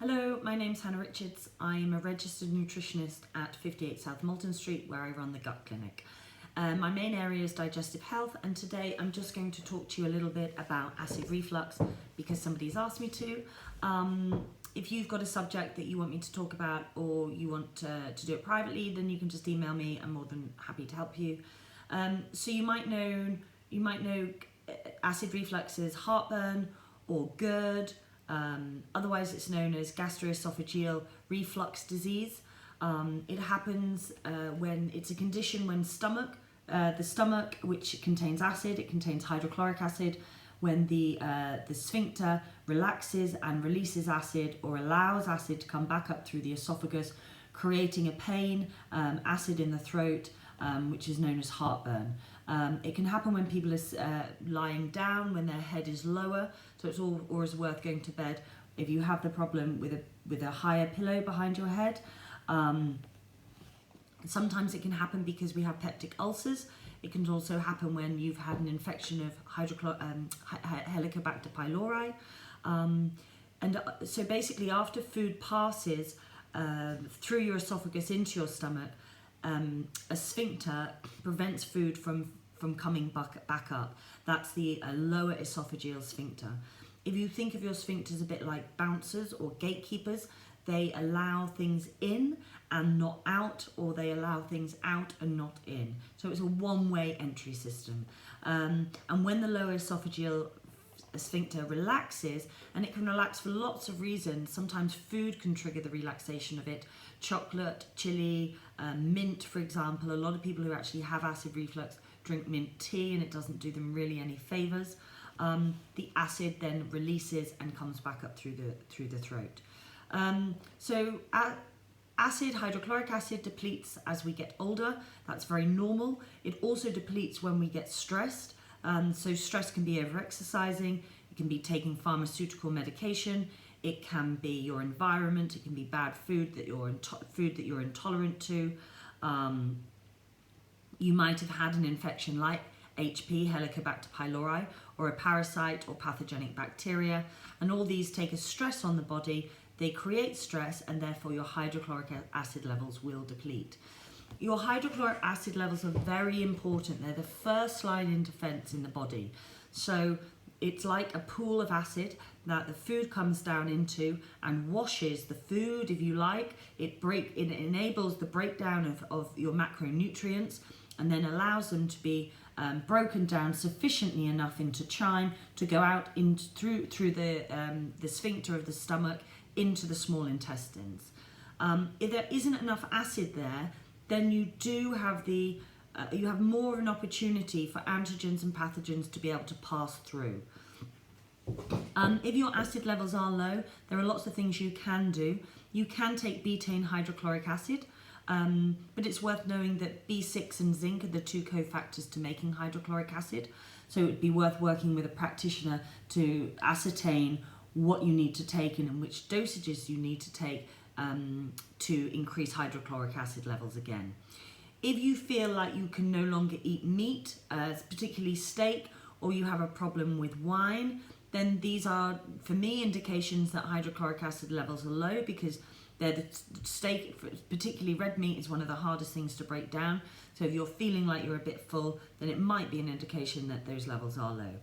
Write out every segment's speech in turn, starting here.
Hello, my name's Hannah Richards. I'm a registered nutritionist at 58 South Molton Street, where I run the gut clinic. My main area is digestive health, and today I'm just going to talk to you a little bit about acid reflux because somebody's asked me to. If you've got a subject that you want me to talk about or you want to do it privately, then you can just email me. I'm more than happy to help you. So you might know acid reflux is heartburn or GERD. Otherwise it's known as gastroesophageal reflux disease. It happens when it's a condition when the stomach, which contains acid, it contains hydrochloric acid, when the sphincter relaxes and releases acid or allows acid to come back up through the esophagus, creating a pain, acid in the throat, which is known as heartburn. It can happen when people are lying down, when their head is lower, so it's always worth going to bed if you have the problem with a higher pillow behind your head. Sometimes it can happen because we have peptic ulcers. It can also happen when you've had an infection of Helicobacter pylori. So basically after food passes through your esophagus into your stomach, a sphincter prevents food from coming back up. That's the lower esophageal sphincter. If you think of your sphincters a bit like bouncers or gatekeepers, they allow things in and not out, or they allow things out and not in. So it's a one-way entry system. And when the lower esophageal sphincter relaxes, and it can relax for lots of reasons. Sometimes food can trigger the relaxation of it. Chocolate, chili, mint, for example. A lot of people who actually have acid reflux drink mint tea, and it doesn't do them really any favors. The acid then releases and comes back up through the throat. Acid, hydrochloric acid, depletes as we get older. That's very normal. It also depletes when we get stressed. So stress can be over-exercising, it can be taking pharmaceutical medication, it can be your environment, it can be bad food that you're intolerant to. You might have had an infection like HP, Helicobacter pylori, or a parasite or pathogenic bacteria, and all these take a stress on the body. They create stress, and therefore your hydrochloric acid levels will deplete. Your hydrochloric acid levels are very important. They're the first line in defense in the body. So it's like a pool of acid that the food comes down into and washes the food, if you like. It enables the breakdown of your macronutrients, and then allows them to be broken down sufficiently enough into chyme to go out through the sphincter of the stomach into the small intestines. If there isn't enough acid there, then you do have you have more of an opportunity for antigens and pathogens to be able to pass through. If your acid levels are low, there are lots of things you can do. You can take betaine hydrochloric acid, but it's worth knowing that B6 and zinc are the two cofactors to making hydrochloric acid. So it would be worth working with a practitioner to ascertain what you need to take and in which dosages you need to take to increase hydrochloric acid levels again. If you feel like you can no longer eat meat, particularly steak, or you have a problem with wine, then these are, for me, indications that hydrochloric acid levels are low, because the steak, particularly red meat, is one of the hardest things to break down. So if you're feeling like you're a bit full, then it might be an indication that those levels are low.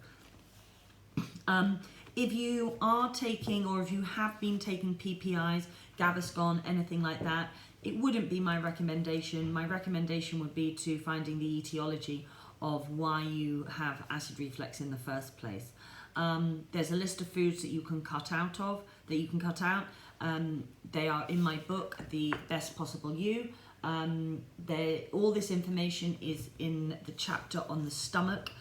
If you are taking, or if you have been taking PPIs, Gaviscon, anything like that, it wouldn't be my recommendation. My recommendation would be to finding the etiology of why you have acid reflux in the first place. There's a list of foods that you can cut out. They are in my book, The Best Possible You. All this information is in the chapter on the stomach.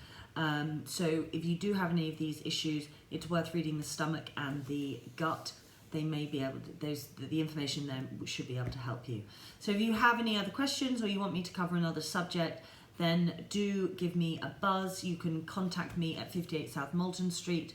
So if you do have any of these issues, it's worth reading the stomach and the gut. They may be able to, the information there should be able to help you. So if you have any other questions, or you want me to cover another subject, then do give me a buzz. You can contact me at 58 South Molton Street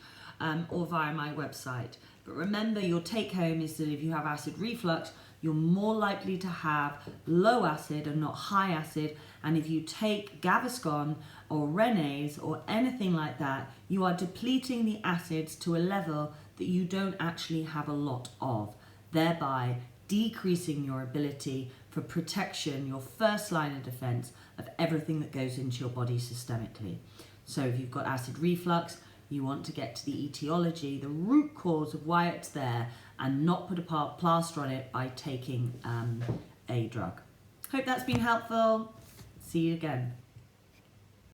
or via my website. But remember, your take home is that if you have acid reflux, you're more likely to have low acid and not high acid. And if you take Gaviscon or Renes or anything like that, you are depleting the acids to a level that you don't actually have a lot of. thereby decreasing your ability for protection, your first line of defense of everything that goes into your body systemically. So if you've got acid reflux, you want to get to the etiology, the root cause of why it's there, and not put a plaster on it by taking a drug. Hope that's been helpful. See you again.